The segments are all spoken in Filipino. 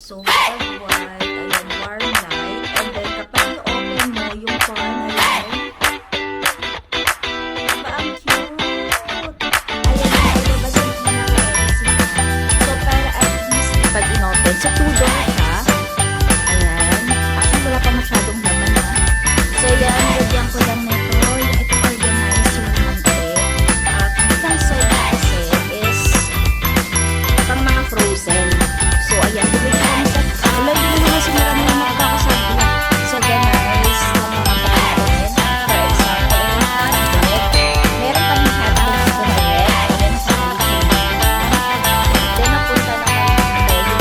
So, pag white, ayan, warm light. And then, kapag i-open mo yung fan, ayan. Diba ang cute? Ayan, nakalabas yung pinaka-LC niya. So, para at least, pag in-open, sa 2 door siya. Ayan. Actually, wala pa masyadong laman na. So, yan, lagyan ko lang nito. Yung ito organize yung munti. At isang side na kasi is pang mga frozen. So, ayan, tuloy na kami sa... Wala, hindi naman kasi marami yung makakasabi. So, organize ng mga pagkain. For example, meron kami hotdogs na red. Then, sa then, napunta naman dito yung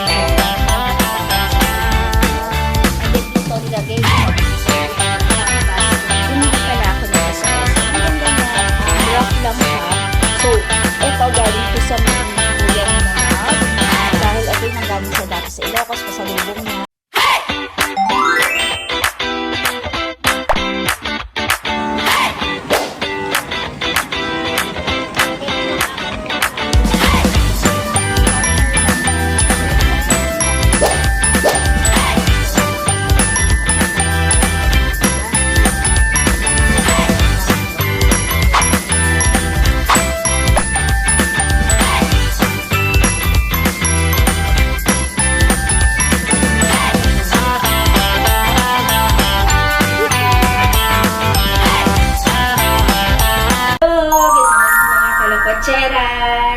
and then, dito nilagay yung hindi pala ako na sa ang ganda na rough lang siya. So, ito galing ko sa mga kuya ng mga dahil ito yung nanggaling sa dati sa Ilocos pasalubong niya.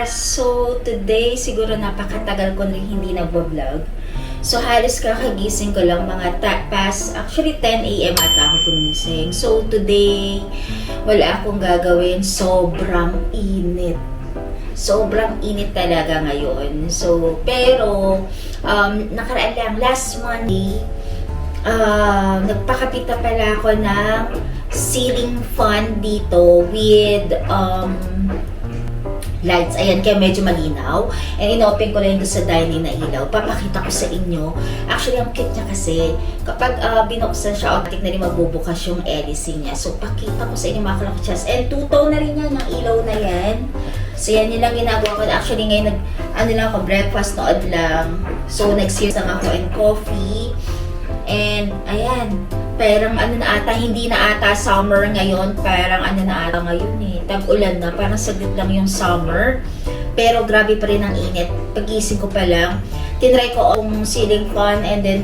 So, today, siguro napakatagal ko rin hindi nag-vlog. So, halos kakagising ko lang mga past, actually 10 AM ata ako gumising. So, today, wala akong gagawin. Sobrang init. Sobrang init talaga ngayon. So, pero, nakaraan lang, last Monday, nagpakapita pala ako ng ceiling fan dito with, lights. Ayan, kaya medyo malinaw. And inopen ko lang doon sa dining na ilaw. Papakita ko sa inyo. Actually, ang cute niya kasi, kapag binuksan siya, automatic na rin magbubukas yung LEC niya. So, pakita ko sa inyo mga kalakchas. And two-tone na rin yan, ng ilaw na yan. So, yan yung lang ginagawa ko. Actually, ngayon, lang ako, breakfast nood lang. So, nag-sears lang ako and coffee. And, ayan, parang na ata, hindi na ata summer ngayon, parang na ata ngayon eh, tag-ulan na, parang saglit lang yung summer, pero grabe pa rin ang init. Pagising ko pa lang, tinry ko ang ceiling fan and then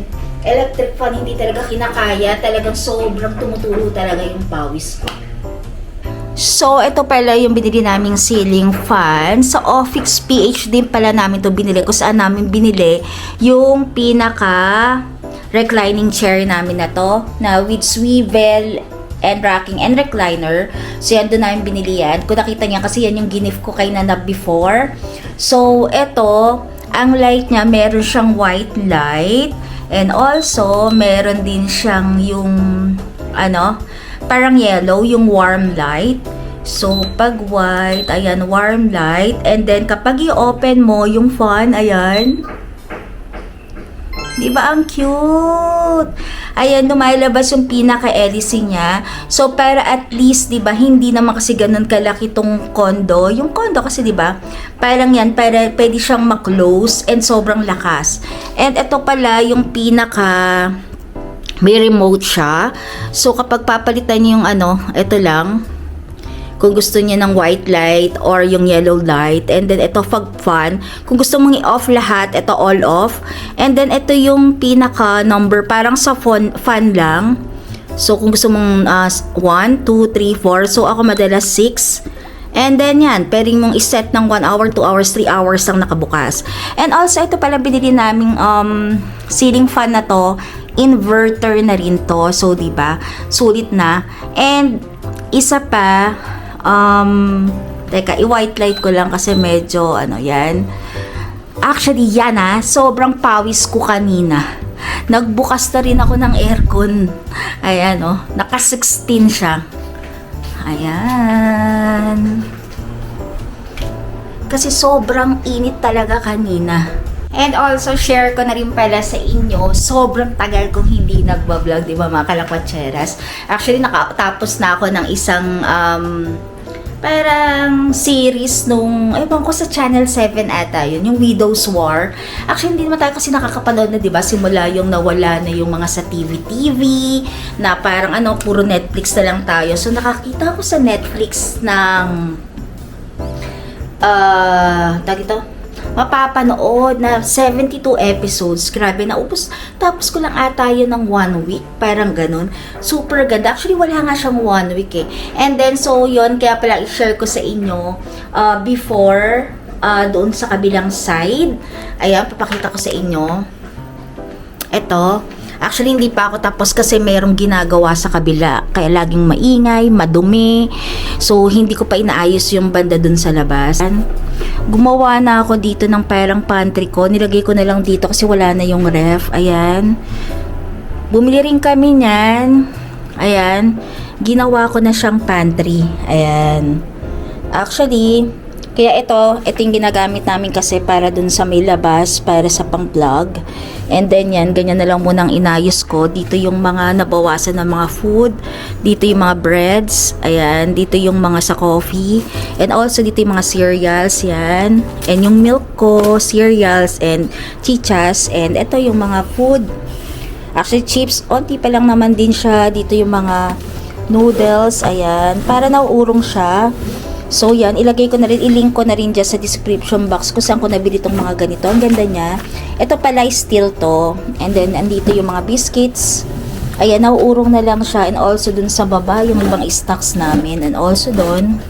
electric fan, hindi talaga kinakaya, talagang sobrang tumutulo talaga yung pawis ko. So, ito pala yung binili naming ceiling fan. Sa Office PH din pala namin to binili. Kung saan namin binili yung pinaka reclining chair namin na to. Na with swivel and racking and recliner. So, yan doon namin binili yan. Kung nakita niya kasi yan yung gift ko kay Nana before. So, ito, ang light niya, meron siyang white light. And also, meron din siyang yung, parang yellow, yung warm light. So, pag white, ayan, warm light. And then, kapag i-open mo yung fan, ayan. Diba ang cute? Ayan, lumalabas yung pinaka-LEC niya. So, para at least, diba, hindi naman kasi ganun kalaki tong condo. Yung condo kasi, diba, parang yan, para pwede siyang ma-close and sobrang lakas. And ito pala yung pinaka... May remote siya. So, kapag papalitan niyo yung ito lang. Kung gusto niya ng white light or yung yellow light. And then, ito fog fan. Kung gusto mong i-off lahat, ito all off. And then, ito yung pinaka number. Parang sa fan lang. So, kung gusto mong 1, 2, 3, 4. So, ako madalas 6. And then yan, pwedeng mong iset ng 1 hour, 2 hours, 3 hours lang nakabukas. And also, ito pala binili naming ceiling fan na to. Inverter na rin to. So, diba? Sulit na. And, isa pa, teka, i-white light ko lang kasi medyo, yan. Actually, yan sobrang pawis ko kanina. Nagbukas na rin ako ng aircon. Ayan, naka 16 siya. Ayan. Kasi sobrang init talaga kanina. And also, share ko na rin pala sa inyo, sobrang tagal kong hindi nagbablog, di ba mga kalakwatseras? Actually, nakatapos na ako ng isang parang series nung, ewan ko sa Channel 7 ata yun, yung Widow's War. Actually, hindi naman tayo kasi nakakapanood na, di ba? Simula yung nawala na yung mga sa TV, na parang puro Netflix na lang tayo. So, nakakita ko sa Netflix ng, tag ito, mapapanood na 72 episodes. Grabe, naubos. Tapos ko lang ata yun ng 1 week. Parang ganun. Super ganda. Actually, wala nga siyang 1 week eh. And then, so yun, kaya pala i-share ko sa inyo before doon sa kabilang side. Ayan, papakita ko sa inyo. Ito. Actually, hindi pa ako tapos kasi merong ginagawa sa kabila. Kaya laging maingay, madumi. So, hindi ko pa inaayos yung banda dun sa labas. Gumawa na ako dito ng parang pantry ko. Nilagay ko na lang dito kasi wala na yung ref. Ayan. Bumili rin kami niyan. Ayan. Ginawa ko na siyang pantry. Ayan. Actually, kaya ito yung ginagamit namin kasi para dun sa may labas, para sa pang-vlog. And then yan, ganyan na lang munang inayos ko. Dito yung mga nabawasan ng mga food. Dito yung mga breads. Ayan, dito yung mga sa coffee. And also dito yung mga cereals, yan. And yung milk ko, cereals, and chichas. And ito yung mga food. Actually, chips, onti pa lang naman din siya. Dito yung mga noodles, ayan. Para nauurong siya. So, yan. Ilagay ko na rin, ilink ko na rin dyan sa description box kung saan ko nabili itong mga ganito. Ang ganda niya. Ito pala is steel to. And then, andito yung mga biscuits. Ayan, nauurong na lang siya. And also, dun sa baba, yung ibang stocks namin. And also, dun.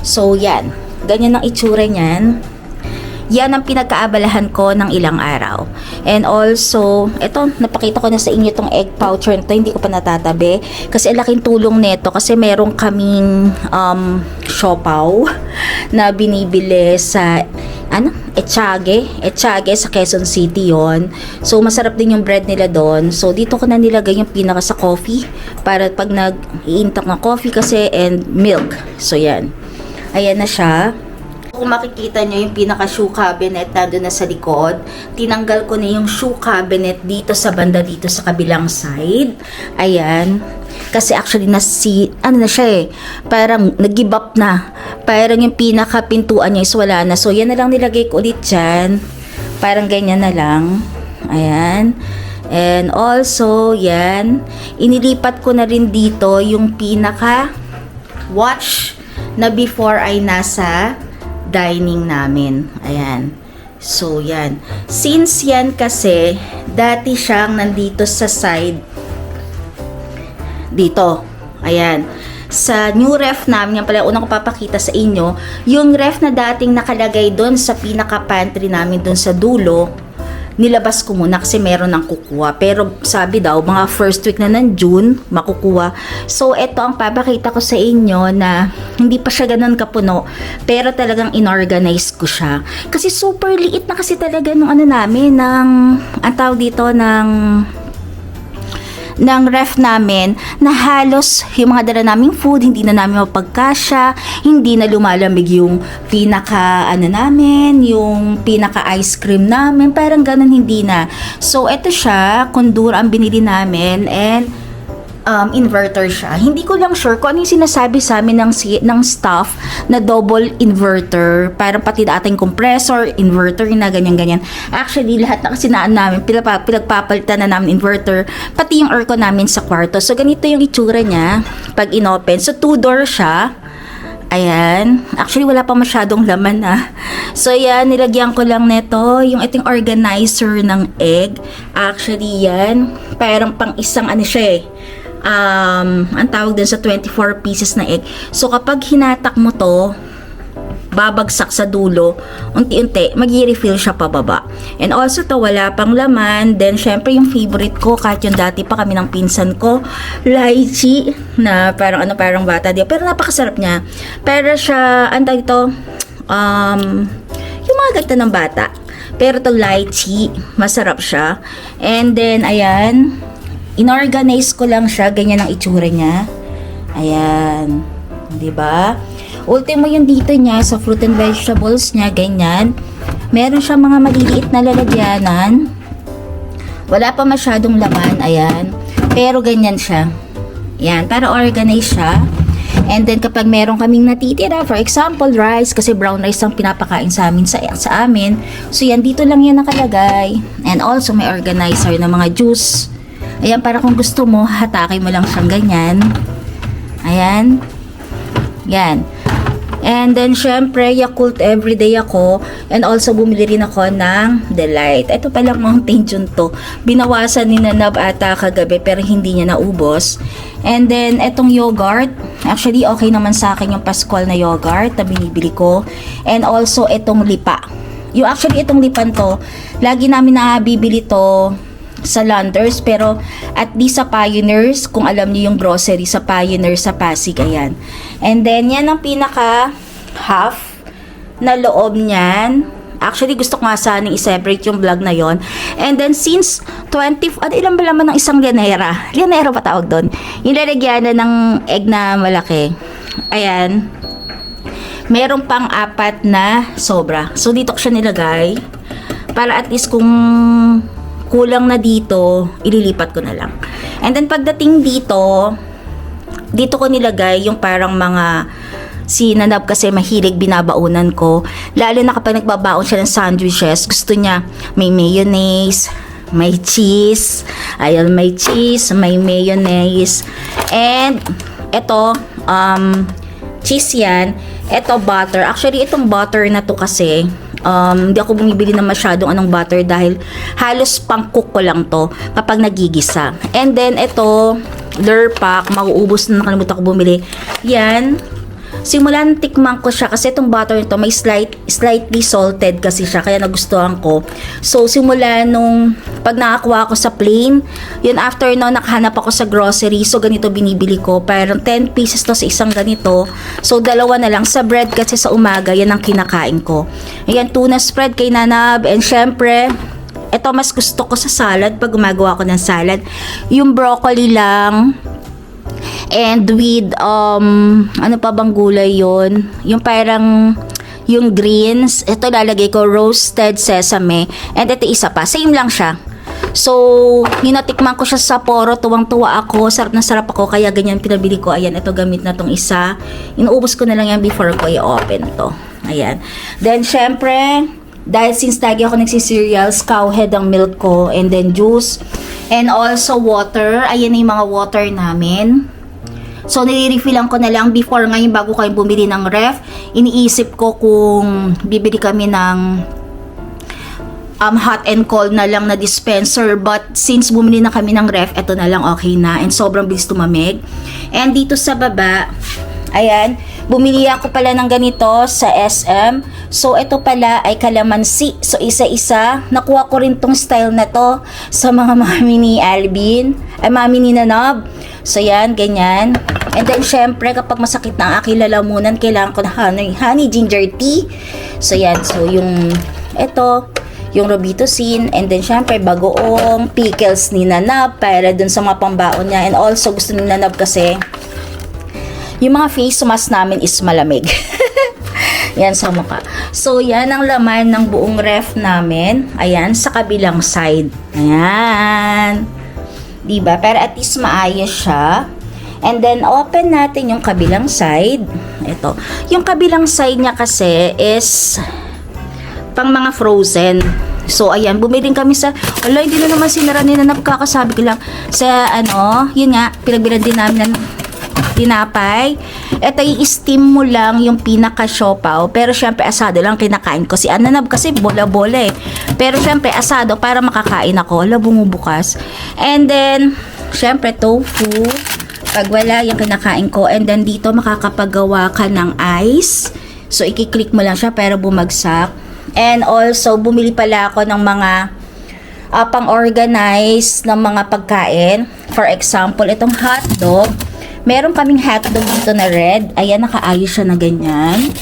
So, yan. Ganyan ang itsura niyan. Yan ang pinagkaabalahan ko ng ilang araw. And also, eto, napakita ko na sa inyo itong egg poucher nito. Hindi ko pa natatabi. Kasi laking tulong nito. Kasi meron kaming siopaw na binibili sa Etiague sa Quezon City yon. So, masarap din yung bread nila doon. So, dito ko na nilagay yung pinaka sa coffee. Para pag nag-iintak ng coffee kasi and milk. So, yan. Ayan na siya. Kung makikita nyo yung pinaka shoe cabinet nandun na sa likod, tinanggal ko na yung shoe cabinet dito sa banda dito sa kabilang side. Ayan. Kasi actually na siya eh. Parang nag-give up na. Parang yung pinaka pintuan niya is wala na. So yan na lang nilagay ko ulit dyan. Parang ganyan na lang. Ayan. And also, yan. Inilipat ko na rin dito yung pinaka watch na before ay nasa dining namin. Ayan. So, yan. Since yan kasi, dati siyang nandito sa side. Dito. Ayan. Sa new ref namin, yan pala unang ko papakita sa inyo, yung ref na dating nakalagay doon sa pinaka-pantry namin doon sa dulo, nilabas ko muna kasi meron ng kukuha. Pero sabi daw, mga first week na ng June, makukuha. So, ito ang papakita ko sa inyo na hindi pa siya ganun kapuno. Pero talagang inorganize ko siya. Kasi super liit na kasi talaga nung namin, ang tawag dito, ng ref namin na halos yung mga dala naming food hindi na namin mapagkasya, hindi na lumalamig yung pinaka namin, yung pinaka ice cream namin, parang ganun hindi na. So eto siya, Kondura ang binili namin and inverter siya. Hindi ko lang sure kung ano yung sinasabi sa amin ng staff na double inverter. Parang pati ating compressor, inverter na ganyan-ganyan. Actually, lahat na kasi namin, pinagpapalitan na namin inverter, pati yung aircon namin sa kwarto. So, ganito yung itsura niya pag inopen. So, 2-door siya. Ayan. Actually, wala pa masyadong laman na. So, yan. Nilagyan ko lang nito. Yung iting organizer ng egg. Actually, yan. Parang pang isang siya eh. Ang tawag din sa 24 pieces na egg. So, kapag hinatak mo to, babagsak sa dulo, unti-unti, mag-refill siya pababa. And also to, wala pang laman. Then, syempre, yung favorite ko, kahit yung dati pa kami ng pinsan ko, lychee, na parang bata di. Pero napakasarap niya. Pero siya, ito, yung mga gata ng bata. Pero to lychee, masarap siya. And then, ayan, inorganize ko lang siya, ganyan ang itsura niya. Ayan. Diba? Ultimo yung dito niya, sa fruit and vegetables niya, ganyan. Meron siyang mga maliliit na lalagyanan. Wala pa masyadong laman, ayan. Pero ganyan siya. Ayan, para organize siya. And then kapag meron kaming natitira, for example, rice, kasi brown rice ang pinapakain sa amin sa amin. So yan, dito lang yan nakalagay. And also may organizer ng mga juice. Ayan, para kung gusto mo, hatakin mo lang siyang ganyan. Ayan. Yan. And then, syempre, Yakult everyday ako. And also, bumili rin ako ng Delight. Ito palang Mountain Dew to. Binawasan ni Nanab ata kagabi, pero hindi niya naubos. And then, etong yogurt. Actually, okay naman sa akin yung Pascual na yogurt na binibili ko. And also, etong lipa. Itong lipan to, lagi namin bibili to sa Landers, pero at least sa Pioneers, kung alam niyo yung grocery sa Pioneers sa Pasig, ayan. And then, yan ang pinaka half na loob niyan. Actually, gusto ko nga sana i-separate yung vlog na yon. And then, since ilan ba naman ng isang lianera? Lianera pa tawag doon. Yung lalagyan na ng egg na malaki. Ayan. Meron pang 4 na sobra. So, dito ko siya nilagay. Para at least kung kulang na dito, ililipat ko na lang. And then pagdating dito ko nilagay yung parang mga sinanab kasi mahilig binabaunan ko. Lalo na kapag nagbabaon siya ng sandwiches, gusto niya may mayonnaise, may cheese. Ayan, may cheese, may mayonnaise. And ito, cheese yan. Ito, butter. Actually, itong butter na to kasi, hindi ako bumibili na masyadong anong butter dahil halos pang-cook ko lang to kapag nagigisa. And then, ito, Lurpak, mauubos na, nakalimutan ko bumili. Yan. Simula nang tikman ko siya kasi itong butter nito may slightly salted kasi siya, kaya nagustuhan ko. So, simula nung pag nakakuha ako sa plain, yun after no, nakahanap ako sa grocery. So, ganito binibili ko. Parang 10 pieces to sa isang ganito. So, 2 na lang. Sa bread kasi sa umaga, yan ang kinakain ko. Ayan, tuna spread kay Nanab. And syempre, ito mas gusto ko sa salad pag gumagawa ko ng salad. Yung broccoli lang. And with, ano pa bang gulay yun? Yung parang, yung greens. Ito lalagay ko, roasted sesame. And ito isa pa. Same lang siya. So, hinatikman ko siya sa Poro. Tuwang-tuwa ako. Sarap na sarap ako. Kaya ganyan pinabili ko. Ayan, ito gamit na tong isa. Inuubos ko na lang yan before ko i-open to. Ayan. Then, syempre, dahil since lagi ako nagsi-cereals, cowhead ang milk ko. And then, juice. And also, water. Ayan na yung mga water namin. So, nire-refillan ko na lang before ngayon bago kayo bumili ng ref. Iniisip ko kung bibili kami ng hot and cold na lang na dispenser. But, since bumili na kami ng ref, eto na lang okay na. And sobrang bilis tumamig. And dito sa baba, ayan, bumili ako pala ng ganito sa SM. So, ito pala ay kalamansi. So, isa-isa. Nakuha ko rin tong style na to sa mga mami ni Alvin. Ay, mami ni Nanab. So, yan, ganyan. And then, syempre, kapag masakit na ang aking lalamunan, kailangan ko ng honey ginger tea. So, yan. So, ito, yung Robitussin. And then, syempre, bagoong pickles ni Nanab para dun sa mga pambaon niya. And also, gusto ni Nanab kasi, yung mga face mask namin is malamig. Yan sa mukha. So, yan ang laman ng buong ref namin. Ayan, sa kabilang side. Ayan. Diba? Pero at least maayos siya. And then, open natin yung kabilang side. Ito. Yung kabilang side niya kasi is pang mga frozen. So, ayan. Bumili kami sa... Wala, hindi na naman sinara nila na kakasabi ko lang. Sa, yun nga, pinagbilan din namin ng tinapay. Ito, i-steam mo lang yung pinaka-siopaw. Pero, syempre, asado lang kinakain ko. Si Ananab kasi bola-bola eh. Pero, syempre, asado para makakain ako. Wala, bumubukas. And then, syempre, tofu. Pag wala, yung kinakain ko. And then, dito, makakapagawa ka ng ice. So, i-click mo lang siya para bumagsak. And also, bumili pala ako ng mga pang-organize ng mga pagkain. For example, itong hotdog. Meron kaming hotdog dito na red. Ayan, nakaayos siya na ganyan.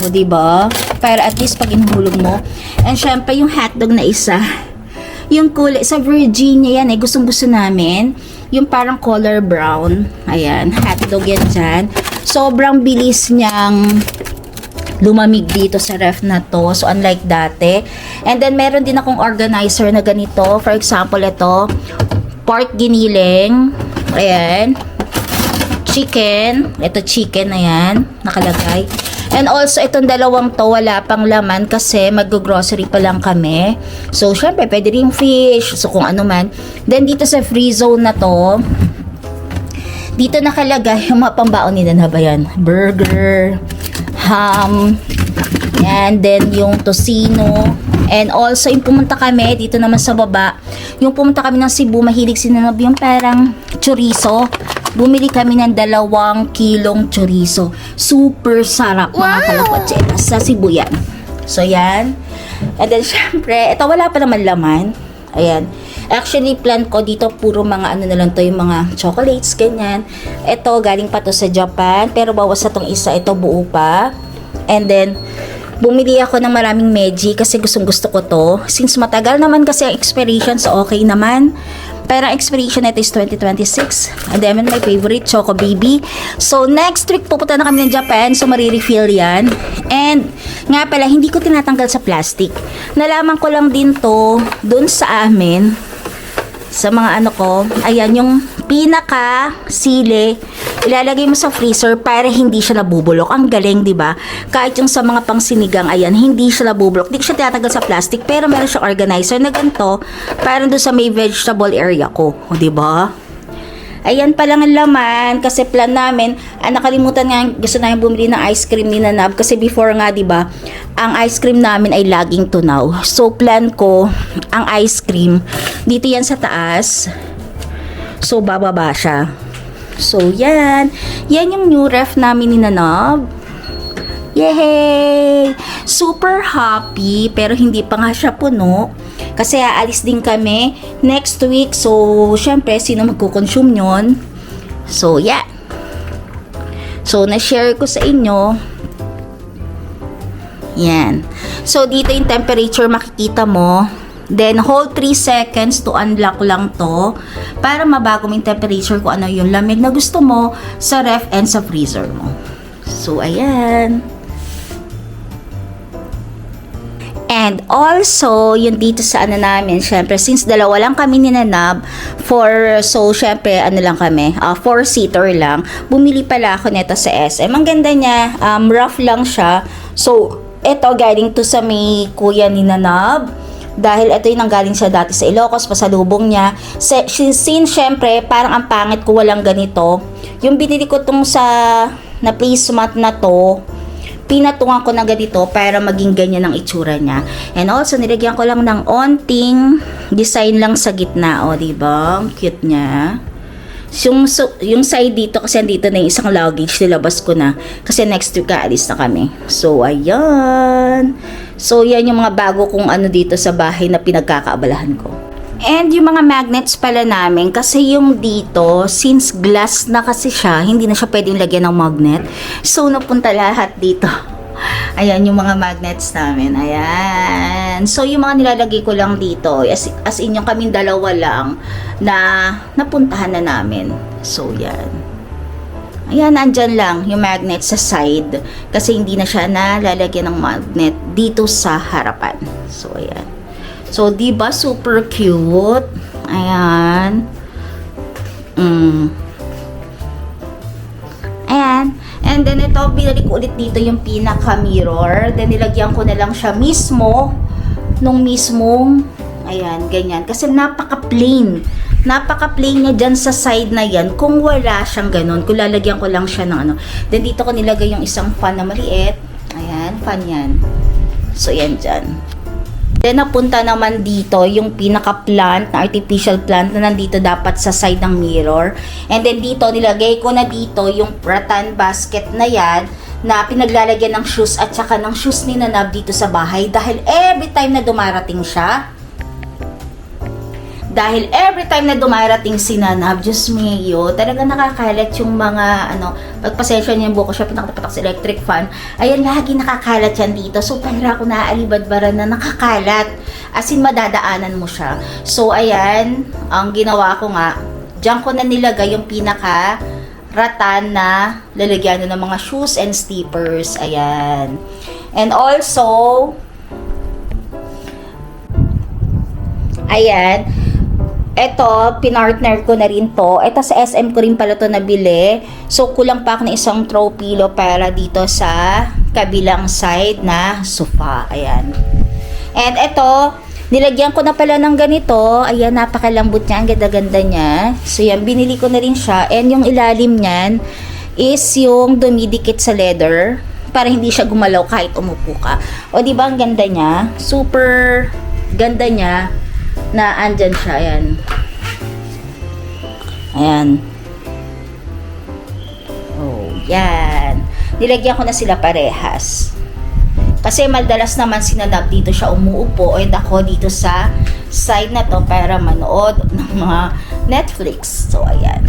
O, diba? Para at least pag inuhulog mo. And syempre, yung hotdog na isa, yung kulay, sa Virginia yan eh, gustong-gusto namin. Yung parang color brown. Ayan, hotdog yan dyan. Sobrang bilis niyang lumamig dito sa ref na to. So, unlike dati. And then, meron din akong organizer na ganito. For example, ito, pork giniling. Ayan. chicken. Ito chicken na yan, nakalagay. And also, itong dalawang to, wala pang laman kasi mag-grocery pa lang kami. So, syempre, pwede rin fish. So, kung ano man. Then, dito sa free zone na to, dito nakalagay yung mga pambaon nila na ba yan? Burger, ham, and then yung tocino. And also, yung pumunta kami, dito naman sa baba, yung pumunta kami ng Cebu, mahilig sinanab yung parang chorizo. Bumili kami ng 2 kilong chorizo. Super sarap, mga kalapatsenas, sa Cebu yan. So, yan. And then, syempre, ito wala pa naman laman. Ayan. Actually, plan ko dito, puro mga ano na lang to, yung mga chocolates, ganyan. Ito, galing pa to sa Japan. Pero bawas sa tong isa, ito buo pa. And then, bumili ako ng maraming Meiji kasi gustong-gusto ko to. Since matagal naman kasi ang expiration, so okay naman. Pero ang expiration nito is 2026. And then, my favorite, Choco Baby. So, next week, pupunta na kami ng Japan. So, marirefill yan. And, nga pala, hindi ko tinatanggal sa plastic. Nalaman ko lang din to, dun sa amin, sa mga ano ko, ayan, yung pinaka sili, ilalagay mo sa freezer para hindi siya nabubulok. Ang galing, di ba? Kahit yung sa mga pangsinigang, ayan, hindi siya nabubulok. Hindi ko siya tinatanggal sa plastic, pero meron siyang organizer na ganito, para doon sa may vegetable area ko. O, di ba? Ayan pa lang ang laman kasi plan namin, nakalimutan nga, gusto namin bumili ng ice cream ni Nanab kasi before nga, di ba, ang ice cream namin ay laging tunaw. So plan ko, ang ice cream dito yan sa taas. So bababa siya. So yan, yan yung new ref namin ni Nanab. Yay! Super happy, pero hindi pa nga siya puno. Kasi aalis din kami next week. So, syempre, sino magkukonsume nyon? So, yeah. So, na-share ko sa inyo. Yan. So, dito yung temperature makikita mo. Then, hold 3 seconds to unlock lang to. Para mabago mo yung temperature kung ano yung lamig na gusto mo sa ref and sa freezer mo. So, ayan. And also, yung dito sa ano namin, syempre, since dalawa lang kami ni Nanab, so, syempre, ano lang kami, 4-seater lang, bumili pala ako nito sa SM. Ang ganda niya, rough lang siya. So, ito, galing to sa may kuya ni Nanab. Dahil ito yung nanggaling siya dati sa Ilocos, pasalubong niya. Since, syempre, parang ang pangit ko walang ganito. Yung binili ko tong sa, na placemat na to, pinatungan ko na ganito para maging ganyan ang itsura niya. And also, nilagyan ko lang ng onting design lang sa gitna. O, diba? Ang cute niya. Yung side dito, kasi andito na yung isang luggage, nilabas ko na. Kasi next week, aalis na kami. So, ayan. So, yan yung mga bago kong ano dito sa bahay na pinagkakaabalahan ko. And yung mga magnets pala namin, kasi yung dito, since glass na kasi siya, hindi na siya pwedeng lagyan ng magnet. So, napunta lahat dito. Ayan, yung mga magnets namin. Ayan. So, yung mga nilalagay ko lang dito, as in yung kaming dalawa lang na napuntahan na namin. So, yan. Ayan, nandyan lang yung magnet sa side. Kasi hindi na siya nalalagyan ng magnet dito sa harapan. So, ayan. So, diba super cute? Ayan. Ayan. And then, ito, binalik ko ulit dito yung pinaka-mirror. Then, nilagyan ko na lang siya mismo nung mismong, ayan, ganyan. Kasi napaka-plain. Napaka-plain niya dyan sa side na yan kung wala siyang ganun. Kung lalagyan ko lang siya ng ano. Then, dito ko nilagay yung isang fan na maliit. Ayan, fan yan. So, yan dyan. Then, napunta naman dito yung pinaka-plant, na artificial plant na nandito dapat sa side ng mirror. And then, dito, nilagay ko na dito yung rattan basket na yan na pinaglalagyan ng shoes at saka ng shoes ni Nanab dito sa bahay. Dahil every time na dumarating siya, si Nanab, Diyos mio, talaga nakakalat yung mga, pagpasensya niya yung buko siya, pinakapatak sa electric fan, ayan, lagi nakakalat yan dito. So, para ako naaalibadbaran na nakakalat. As in, madadaanan mo siya. So, ayan, ang ginawa ko nga, diyan ko na nilagay yung pinaka ratan na lalagyan ng mga shoes and slippers. Ayan. And also, ayan, Eto, pinartner ko na rin to. Eto sa SM ko rin pala to nabili. So, kulang pa ako ng isang throw pillow para dito sa kabilang side na sofa. Ayan. And eto, nilagyan ko na pala ng ganito. Ayan, napakalambot niya. Ang ganda-ganda niya. So, yan, binili ko na rin siya. And yung ilalim niyan is yung dumidikit sa leather para hindi siya gumalaw kahit umupo ka. O, di ba ang ganda niya? Super ganda niya na andyan siya. Ayan. Ayan. Oh, yan. Nilagyan ko na sila parehas. Kasi madalas naman sinadab dito siya umuupo and ako dito sa side na to para manood ng mga Netflix. So, ayan.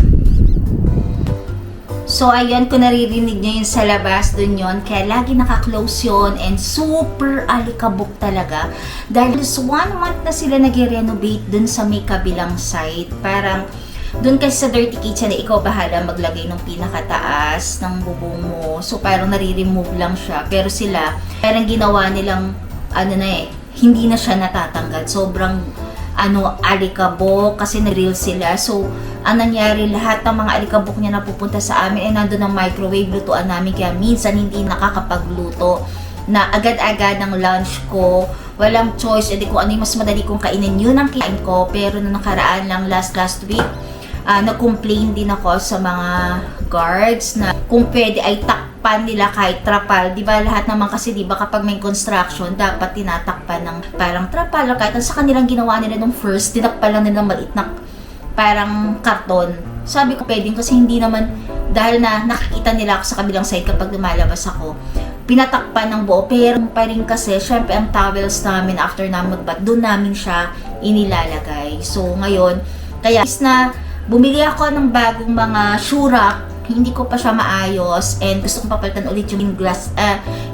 So, ayan, kung naririnig nyo yun sa labas, dun yun. Kaya lagi naka-close yun and super alikabok talaga. Dahil just 1 month na sila nag-renovate dun sa may kabilang side. Parang, dun kasi sa dirty kitchen, ikaw bahala maglagay ng pinakataas ng bubong mo. So, parang nare-remove lang siya. Pero sila, parang ginawa nilang, hindi na siya natatanggal. Sobrang, alikabok kasi na-reel sila. So, ang nangyari, lahat ng mga alikabok niya napupunta sa amin ay nandun ang microwave, lutuan namin. Kaya minsan hindi nakakapagluto na agad-agad ng lunch ko. Walang choice. Edi kung ano yung mas madali kong kainin, yun ang kain ko. Pero nung nakaraan lang, last week, nag-complain din ako sa mga guards na kung pwede ay takpan nila kahit trapal. Diba lahat naman kasi diba kapag may construction, dapat tinatakpan ng parang trapal. Kahit sa kanilang ginawa nila nung first, tinakpan lang nila maliit na parang karton. Sabi ko pwedeng kasi hindi naman, dahil na nakikita nila ako sa kabilang side kapag lumalabas ako, pinatakpan ng buo. Pero pa rin kasi, syempre ang towels namin after namin magbat, doon namin siya inilalagay. So ngayon, kaya is na bumili ako ng bagong mga shoe rack, hindi ko pa siya maayos and gusto kong papalitan ulit yung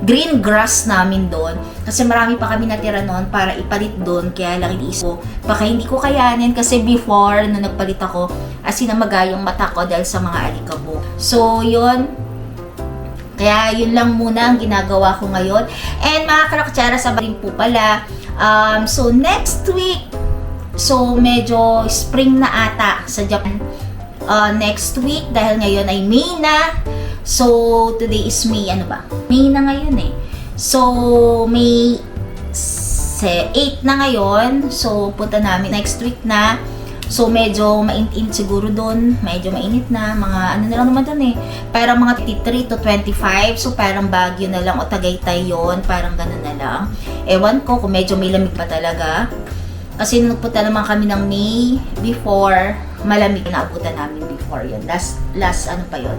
green grass namin doon kasi marami pa kami natira noon para ipalit doon. Kaya lang iniisip ko baka hindi ko kayanin kasi before na nagpalit ako as in magayong mata ko dahil sa mga alikabok. So yun, kaya yun lang muna ang ginagawa ko ngayon. And mga kalaktsara, sabahin po pala, so next week, so medyo spring na ata sa Japan next week dahil ngayon ay May na. So today is May, May na ngayon eh. So May 8 na ngayon. So punta namin next week na. So medyo mainit siguro doon. Medyo mainit na. Mga na lang naman doon eh. Parang mga 23 to 25. So parang Baguio na lang o Tagaytay yun. Parang ganun na lang. Ewan ko kung medyo may lamig pa talaga. Kasi nagpunta naman kami ng May before, malamig na abutan namin before yun. Last pa yun.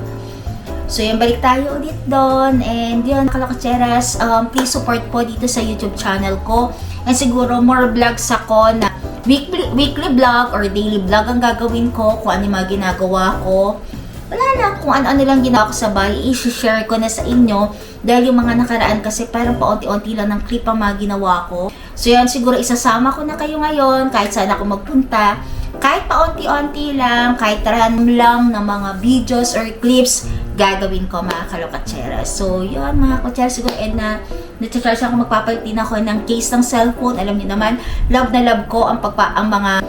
So yun, balik tayo ulit doon. And yun, kalakatseras, please support po dito sa YouTube channel ko. And siguro more vlogs ako na weekly vlog or daily vlog ang gagawin ko. Kung ano yung mga ginagawa ko. Wala na, kung ano lang ginawa ko sa bahay, i-share ko na sa inyo. Dahil yung mga nakaraan kasi parang paunti-unti lang ng clip ang mga ginawa ko. So yan, siguro isasama ko na kayo ngayon kahit saan ako magpunta. Kahit paunti-unti lang, kahit random lang ng mga videos or clips, gagawin ko mga kalokatseras. So yun mga kalokatseras, siguro na na-charge ako, magpapalit din ako ng case ng cellphone. Alam niyo naman, love na love ko ang mga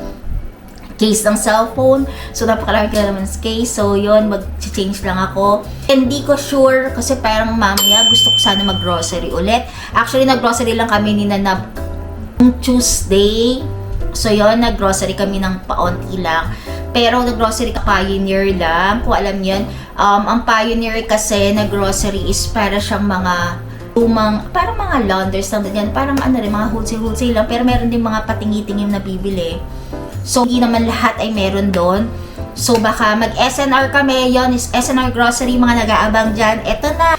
case ng cellphone. So, napakalaki ka naman sa case. So, yun, mag-change lang ako. Hindi ko sure kasi parang mamaya gusto ko sana mag-grocery ulit. Actually, nag-grocery lang kami ni Nanab Tuesday. So, yun, nag-grocery kami ng paunti lang. Pero, nag-grocery ka Pioneer lang. Kung alam yun, ang Pioneer kasi na grocery is para siyang mga parang mga launders lang din. Parang mga wholesale lang. Pero meron din mga patingi-tingin na bibili. So, hindi naman lahat ay meron doon. So, baka mag-SNR kami. Yon is SNR Grocery, mga nag-aabang dyan. Eto na,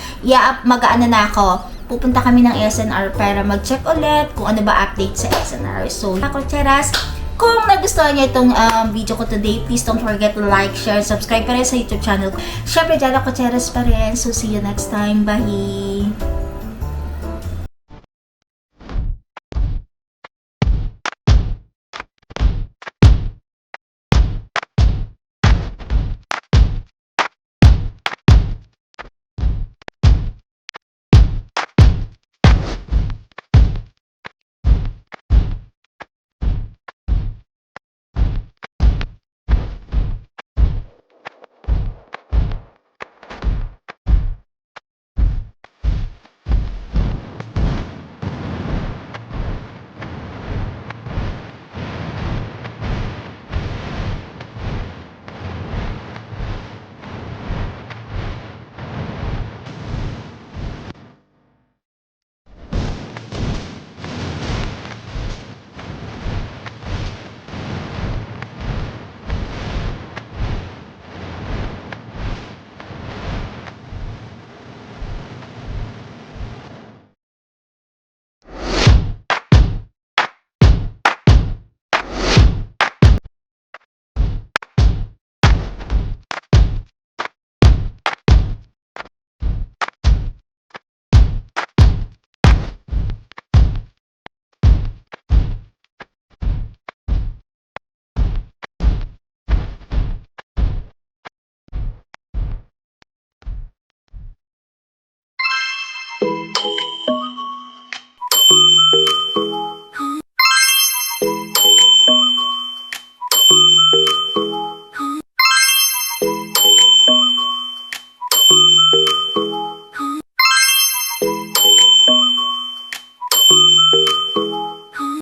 mag-aano na ako. Pupunta kami ng SNR para mag-check ulit kung ano ba update sa SNR. So, ako, Cheras, kung nagustuhan niyo itong video ko today, please don't forget to like, share, subscribe pa rin sa YouTube channel ko. Syempre, dyan ako, Cheras pa rin. So, see you next time. Bye!